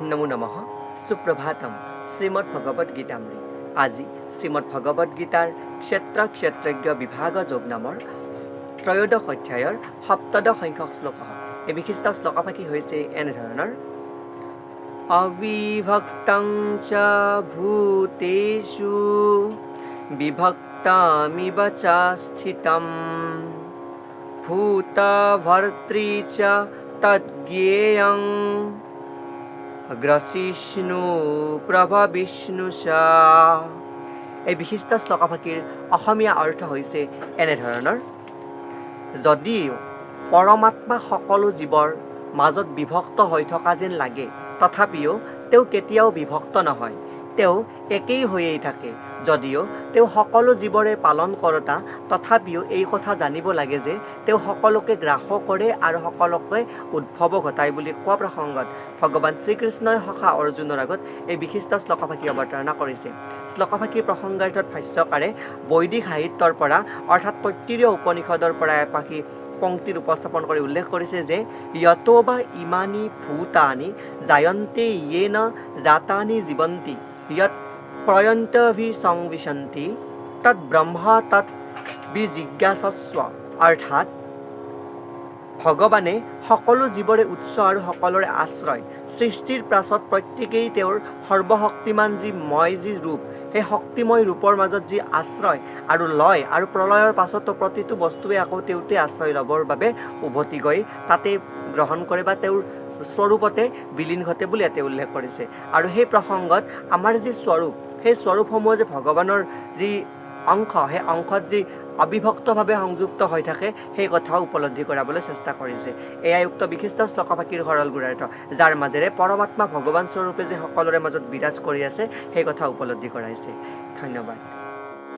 নমো নমঃ সুপ্ৰভাতম শ্ৰীমদ্ ভগবদ গীতামৃত। আজি শ্ৰীমদ্ ভগবদ গীতাৰ ক্ষেত্ৰ ক্ষেত্ৰজ্ঞ বিভাগ যোগ নামৰ ত্ৰয়োদশ অধ্যায়ৰ সপ্তদশ সংখ্যক শ্লোক। এই বিশিষ্ট শ্লোকফাকি হৈছে এনেধৰণৰ: অবিভক্তং চ ভূতেষু বিভক্তমিব চ স্থিতম ভূতভৰ্তৃ চ তদ্জ্ঞেয়ং গ্ৰসিষ্ণু প্ৰভবিষ্ণুষা। এই বিশিষ্ট শ্লোকফাকিৰ অসমীয়া অৰ্থ হৈছে এনেধৰণৰ: যদিও পৰমাত্মা সকলো জীৱৰ মাজত বিভক্ত হৈ থকা যেন লাগে, তথাপিও তেওঁ কেতিয়াও বিভক্ত নহয়। তেওঁ একেই হৈয়েই থাকে। যদিও তেওঁ সকলো জীৱৰে পালন কৰোঁতা, তথাপিও এই কথা জানিব লাগে যে তেওঁ সকলোকে গ্ৰাস কৰে আৰু সকলোকে উদ্ভৱ ঘটায় বুলি কোৱা প্ৰসংগত ভগৱান শ্ৰীকৃষ্ণই সখা অৰ্জুনৰ আগত এই বিশিষ্ট শ্লোকফাকি অৱতাৰণা কৰিছে। শ্লোকফাকিৰ প্ৰসংগাৰ্থত ভাষ্যকাৰে বৈদিক সাহিত্যৰ পৰা অৰ্থাৎ তৈত্তিৰীয় উপনিষদৰ পৰা এপাকি পংক্তিৰ উপস্থাপন কৰি উল্লেখ কৰিছে যে য়তো বা ইমানি ভূতানি জায়ন্তে য়েন জাতানি জীৱন্তি য়ৎ প্ৰয়ন্তভিসংবিশন্তি তৎ ব্ৰহ্ম তৎ বিজিজ্ঞাসস্ব। অৰ্থাৎ ভগৱানে সকলো জীৱৰে উৎস আৰু সকলোৰে আশ্ৰয়। সৃষ্টিৰ পাছত প্ৰত্যেকেই তেওঁৰ সৰ্বশক্তিমান যি ৰূপ, সেই শক্তিময় ৰূপৰ মাজত যি আশ্ৰয় আৰু লয়, আৰু প্ৰলয়ৰ পাছতো প্ৰতিটো বস্তুৱে আকৌ তেওঁতে আশ্ৰয় ল'বৰ বাবে উভতি গৈ তাতে গ্ৰহণ কৰে বা তেওঁৰ স্বৰূপতে বিলীন ঘটে বুলি ইয়াতে উল্লেখ কৰিছে। আৰু সেই প্ৰসংগত আমাৰ যি স্বৰূপ, সেই স্বৰূপসমূহ যে ভগৱানৰ যি অংশ, সেই অংশত যি অবিভক্তভাৱে সংযুক্ত হৈ থাকে, সেই কথাও উপলব্ধি কৰাবলৈ চেষ্টা কৰিছে। এয়াই উক্ত বিশিষ্ট শ্লোকফাকিৰ সৰল গুণাৰ্থ, যাৰ মাজেৰে পৰমাত্মা ভগৱান স্বৰূপে যে সকলোৰে মাজত বিৰাজ কৰি আছে, সেই কথা উপলব্ধি কৰাইছে। ধন্যবাদ।